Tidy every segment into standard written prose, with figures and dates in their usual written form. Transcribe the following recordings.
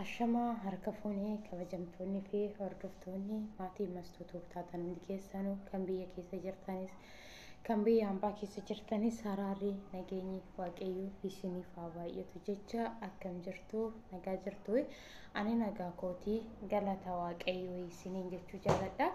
Ashamaa harka fuunee kabajamtoonni fi hordoftoonni maatii mastuutuuf taatan hundi keessanuu kan biyya keessa jirtanis kan biyya hambaa keessa jirtanis haraarri nageenyi waaqayyoo isiniif haa baay'atu jecha akkam jirtu nagaa jirtu ani nagaa kootii galata waaqayyoo isiniin jechuu jaaladha.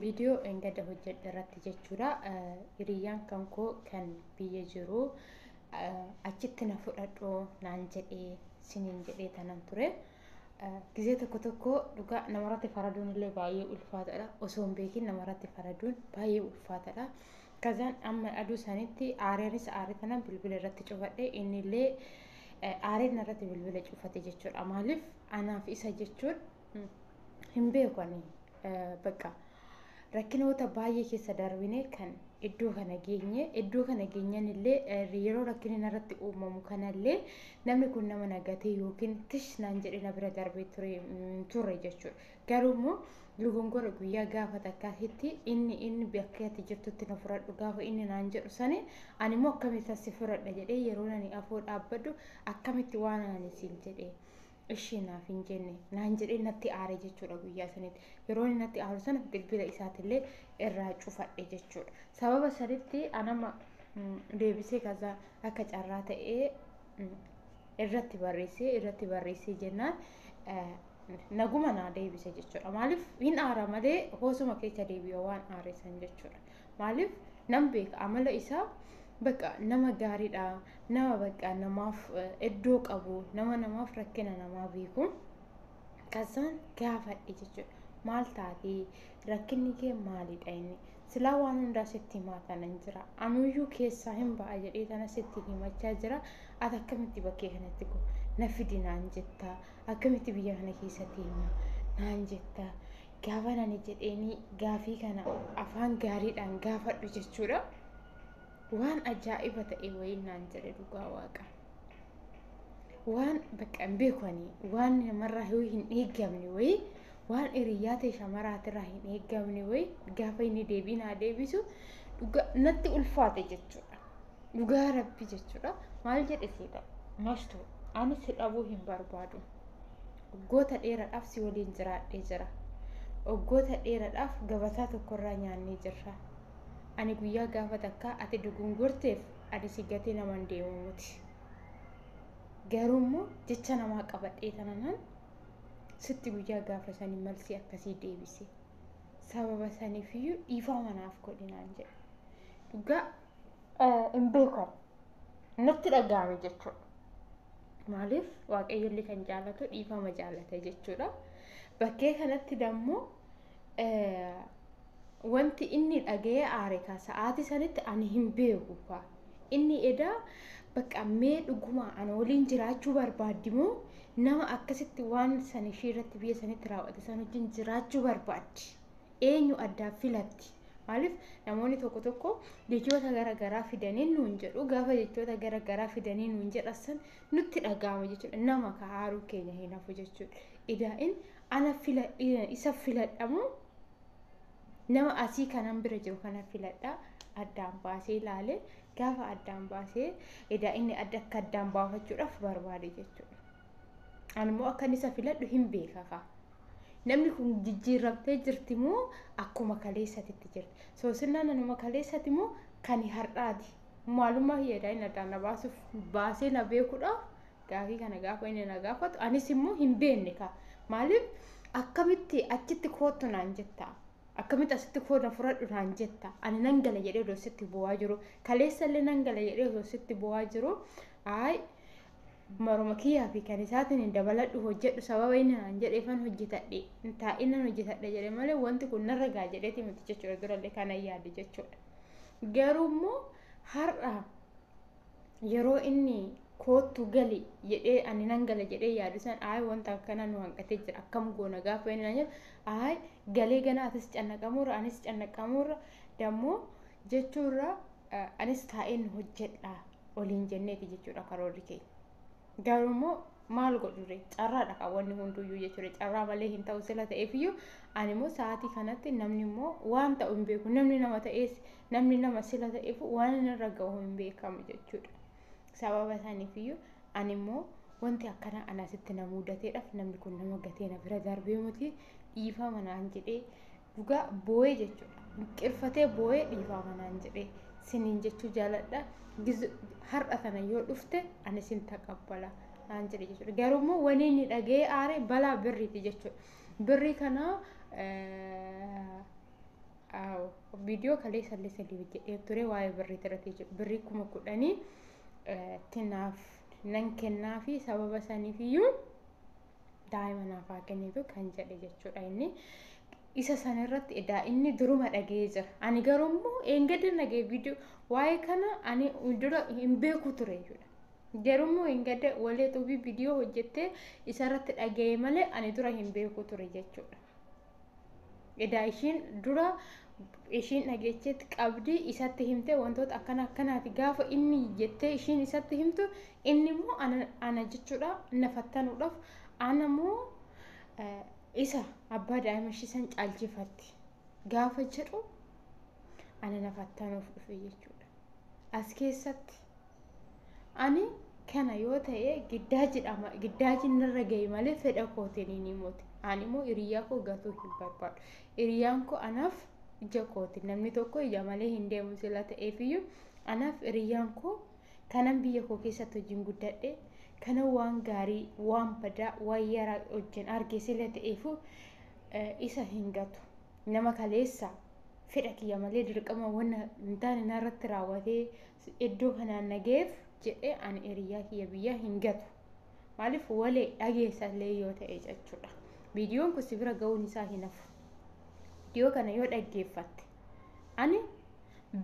Viidiyoo engada hojjedhe irratti jechuudha. Hiriyyaan kan koo kan biyya jiru achitti na fudhadhu naan jedhee sinin jedhee tanan ture. Gizee tokko dhugaa namarratti faraduun illee baay'ee ulfaataadha. Osoo hin beekin namarratti faraduun baay'ee ulfaataadha. Kazaan amma aduu sanitti aareenis aaree tanan bilbila irratti cufadhe inni illee aareen irratti bilbila cufate jechuudha. Maaliif anaaf isa jechuun hin beekani bakka rakkinoota baay'ee keessa darbine kan iddoo kana geenyan illee yeroo rakkinni irratti uumamu kanallee namni kun nama nagatee yookiin tish naan jedhee na bira darbee ture jechuudha. Garuu immoo lugongora guyyaa gaafa takkaatti inni bakka ati jirtutti na fudhadhu gaafa inni naan jedhu sani ani immoo akkamitti si fudhadha jedhee yeroo nani afoo dhaabbadhu akkamitti waan ani siin jedhee ishee naaf hin jenne naan jedhee natti aare jechuudha. Guyyaa sanitti yeroo inni natti aaru sana bilbila isaatillee irraa cufadhe jechuudha. Sababa sanitti anama deebisee kaza akka carraa ta'ee irratti barreessee jennaan naguma naa deebise jechuudha. Maaliif hin aara malee hoosuma keessa deebi'ee waan aaresan jechuudha. Maaliif nam beeka amala isaa bakka nama gaariidha, nama bakka namaaf iddoo qabu, namaaf rakkina namaa beeku. Kasaan gaafadhe jechuudha. Maal taatee rakkinni kee maalidha inni? Silaa waan hundaa sitti himaatanan jira. Anuyyuu keessaa hin ba'a jedhee tana sitti himachaa jira. Ati akkamitti bakkee kanatti na fidi naan jetta? Akkamitti biyya kana keessatti hima naan jetta? Gaafa nani jedheeni gaafii kana afaan gaariidhaan gaafadhu jechuudha. Waan ajaa'iba ta'e wayii naan jedhe dhugaa waaqa. Waan bakka hin beekani waan namarraa hin eegamne wayii waan hiriyyaa ta'e shamaraatirraa hin eegamne wayii gaafa inni deebiinaa deebisu dhugaa natti ulfaate jechuudha. Dhugaa rabbi jechuudha. Maal jedhe siidha mashtuu ani si dhabuu hin barbaadu. Waggoota dheeraadhaaf si waliin jiraadhee jira. Waggoota dheeraadhaaf gabataa tokkorraa nyaannee jirra. Ani guyyaa gaafa takka ati dugungurteef ani si gatee naman deemu miti. Garuu immoo jecha namaa qabadhee tanan sitti guyyaa gaafa sanii malsii akkasii deebise. Sababa saniifiyyuu dhiifama naaf godhi naan jedhe. Dhugaa hin beekan natti dhagahame jechuudha. Maaliif waaqayyoon kan jaallatu dhiifama jaallata jechuudha. Bakkee kanatti dammoo wanti inni dhagee aare ka sa'aatii sanitti ani hin beeku fa inni edaa bakka mee dhuguma ana waliin jiraachuu barbaaddimoo nama akkasitti waan san ishee irratti biyya sanitti raawwate san wajjin jiraachuu barbaaddi eenyu addaa filatti? Maaliif namoonni tokko jechoota garagaraa fidanii nuun jedhu gaafa jechoota garagaraa fidanii nuun jedhasan nutti dhagahama jechuudha. Nama ka haaruu keenya hin hafu jechuudha. Idaa'in ana isa filadhamu nama asii kanan bira jiru kana filadha addaan baasee ilaale gaafa addaan baasee edaa inni akka addaan baafachuudhaaf barbaade jechuudha. Ani immoo akka isa filadhu hin beeka. Namni kun jijjiiramtee jirti moo akkuma kaleessatitti jirti? Soosinnaan anuma kaleessati moo kan har'aati? Maalummaa hiyyadaa inni addaan na baasuuf baasee na beekuudhaaf gaafii kana gaafa inni na gaafatu anis immoo hin beekne ka. Maaliif akkamitti achitti kootu naan jetta? Akkamitti asitti koona fudhadhu naan jetta? Ani nan gala jedhee osoo sitti bu'aa jiru. Kaleessa illee nan gala jedhee osoo sitti bu'aa jiru. Maruma kiyyaa fi kan isaatiin hin dabaladhu hojjedhu sababa inni naan jedheefan hojjetadhe. Taa'innan hojjetadhe jedhe malee wanti kun narra gaa jedheeti miti jechuudha. Durallee kana yaade jechuudha. Garuu immoo har'a yeroo inni kootu gali jedhee ani nan gala jedhee yaadu san wanta akkana nu hanqatee jira akkam goona gaafa inni naan jedhu galee gana atis cannaqamuurra anis cannaqamuurra dammoo jechuurra anis taa'een hojjedha oliin jenneeti jechuudha karoorri keenya. Garuu immoo maal godhure carraadha kan wanni hunduyyuu jechuudha. Carraa malee hin ta'u sila ta'eefiyyuu ani immoo sa'aatii kanatti namni immoo waan ta'u hin beeku. Namni nama sila ta'eef waan inni irra ga'u hin beekamu jechuudha. Sababa saniifiyyuu ani immoo wanti akkana ana sitti na mudateedhaaf namni kun nama gatee na bira darbee muti dhiifama naan jedhee dhugaa boo'ee jechuudha qirfatee boo'ee dhiifama naan jedhee siniin jechuu jaaladha har'a sana yoo dhufte ani sin taqabbala naan jedhe jechuudha garuu wanni inni dhagee aare balaa birriiti jechuudha birrii kana video kalee sallee jedhee ture waa'ee birrii tirate jechuudha birrii 10,000 tinaaf nan kennaa fi sababa saniifiyyuu daa'ima naaf haa kennitu kan jedhe jechuudha inni isa sanarratti edaa inni duruma dhagee jira ani garuu immoo eengada nagee video waa'ee kana ani dura hin beeku ture jechuudha garuu immoo eengada walee xubii video hojjettee isarratti dhagee malee ani dura hin beeku ture jechuudha edaa ishiin dura ishiin dhageechetti qabdi isatti himte wantoota akkanaati gaafa inni jettee ishiin isatti himtu inni immoo ana jechuudha nafattanuudhaaf ana immoo isa abbaa daa'ima ishii san caalchifatti gaafa jedhu ana nafattanuuf dhufe jechuudha as keessatti ani kana yoo ta'e giddaaji narra ga'e malee fedha kootiin ni mooti ani immoo hiriyaa koo gatuu hin barbaadu hiriyaan koo anaaf ija kooti namni tokko ija malee hin deemu sila ta'eefiyyuu anaaf hiriyaan koo kanan biyya koo keessatti hojiin guddadhe kana waan gaarii waan badaa waan yaraa wajjin arge sila ta'eefu isa hin gatu nama kaleessa fedha kiyya malee dirqama wanna hin taane narratti raawwatee iddoo kanaan nageef jedhee ani hiriyaa kiyya biyya hin gatu maaliif walee dhageessallee yoo ta'e jechuudha viidiyoon kun si bira ga'uun isaa hin hafu video kana yoo dhaggeeffatte ani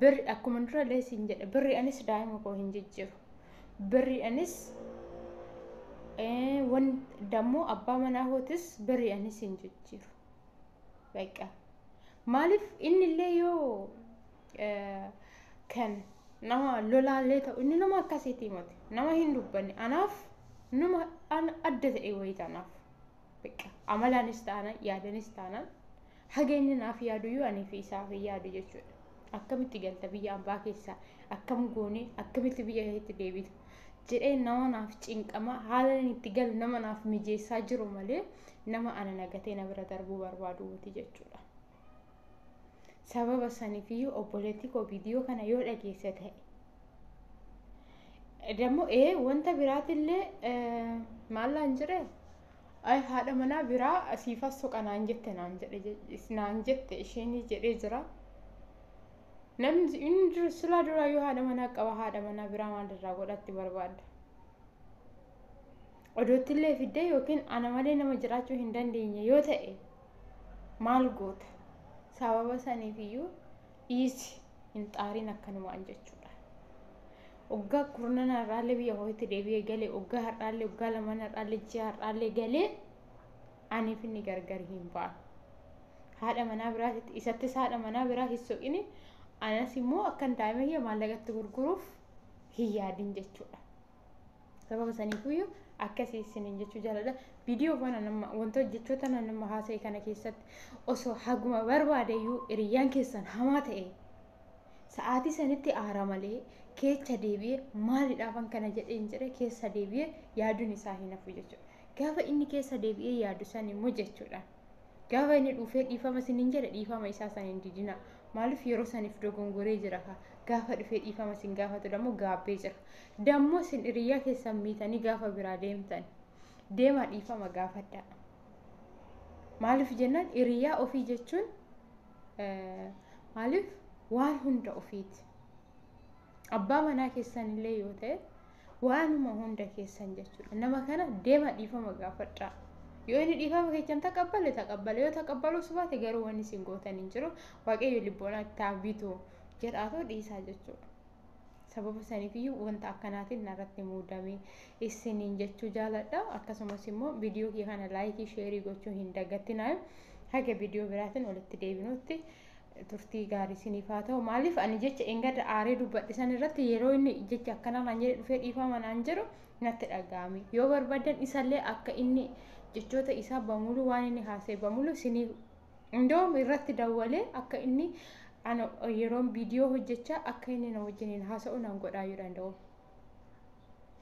birri akkuma dura leesiin jedhe birri anis daa'ima koo hin jijjiiru birri anis wan dammoo abbaa manaa hootis birri anis hin jijjiiru baqa maaliif inni illee yoo kan nama lolaallee ta'u inni nama akkasiitii miti nama hin dubbanne anaaf nama adda ta'e wayitanaaf baqa amalaanis ta'ana yaadanis ta'ana hageenyi naaf yaaduyyuu ani fi isaaf yaadu jechuudha akkamitti galta biyya abbaa keessaa akkam goone akkamitti biyya itti deebitu jedhee nama naaf cinqama haala itti galu nama naaf mijeessaa jiru malee nama ana nagatee na bira darbuu barbaadu miti jechuudha sababa saniifiyyuu obboleettii koo viidiyoo kana yoo dhageesse ta'e dammoo wanta biraatillee maallaan jiree ay haadha manaa biraa asiifas soqanaan jette naan jette isheen jedhee jira namni inni sila dura yoo haadha manaa qaba haadha manaa biraa maalirraa godhatti barbaadda odoottillee fidde yookiin ana malee nama jiraachuu hin dandeenye yoo ta'e maal goota sababa saniifiyyuu dhiisi hin xaariin akkanumaan jechuudha oggaa kurnan har'aallee biyya hoo'itti deebi'ee galee oggaa har'aallee oggaa lamaan har'aallee ji'a har'aallee galee aniif inni gargar hin ba'an haadha manaa biraatti isattis haadha manaa biraa hin soqini anas immoo akkan daa'ima kiyya maallaqatti gurguruuf hin yaadin jechuudha sababa saniifiyyuu akkasii isiniin jechuu jaaladha viidiyoo kana nama wanta hojjechoota nama haasa'e kana keessatti osoo haguma barbaadeyyuu hiriyyaan keessan hamaa ta'e sa'aatii sanitti aara malee keessa deebi'ee maaliidhaafan kana jedheen jedhe keessa deebi'ee yaaduun isaa hin hafu jechuudha gaafa inni keessa deebi'ee yaadu san immoo jechuudha gaafa inni dhufee dhiifama siniin jedhe dhiifama isaa san hin didina maaliif yeroo saniif dogongoree jira gaafa dhufee dhiifama sin gaafatu dammoo gaabbee jira dammoo sin hiriyyaa keessan miitanii gaafa biraa deemtan deema dhiifama gaafadha maaliif jennaan hiriyyaa ofii jechuun maaliif waan hunda ofiiti abbaa manaa keessan illee yoo ta'e waanuma hunda keessan jechuudha nama kana deema dhiifama gaafadha yoo inni dhiifama keessan taqabbale yoo taqabbalus baate garuu wanni sin gootan hin jiru waaqayyo libboona taabitu jedhaatoo dhiisaa jechuudha sababa saniifiyyuu wanta akkanaatiin narratti muudamee isiniin jechuu jaaladha akkasumas immoo viidiyoo kee kana laayikii sheerii gochuu hin dagatinaa haga viidiyoo biraatiin walitti deebinutti turtii gaarii isiniif haa ta'u maaliif ani jecha engada aaree dubbadhisan irratti yeroo inni jecha akkanaan jedhe dhufee dhiifama naan jedhu natti dhaga'ame yoo barbaadan isallee akka inni jechoota isaa bamulu waan inni haasa'e bamulu isiniif indoom irratti dawwalee akka inni ana yeroo viidiyoo hojjechaa akka inni na wajjiniin haasa'u nan godhaa yoo danda'u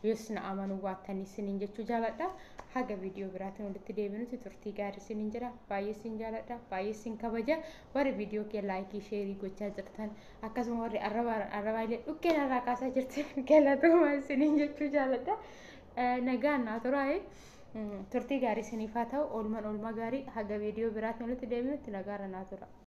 Yoos na amanuu baattan isiniin jechuu jaaladha. Haga viidiyoo biraatiin walitti deebinuti turtii gaarii isiniin jira. Baay'ee isin jaaladha. Baay'ee isin kabaja. Warri viidiyoo kee laayikii sheerii gochaa jirtan akkasuma warri arrabaalee dhukkeen irraa kaasaa jirtan galatoomaa isiniin jechuu jaaladha. Nagaan naa turaa'e. Turtii gaarii isiniif haa ta'u. Oolmaa gaarii haga viidiyoo biraatiin walitti deebinuti nagaarra naa tura.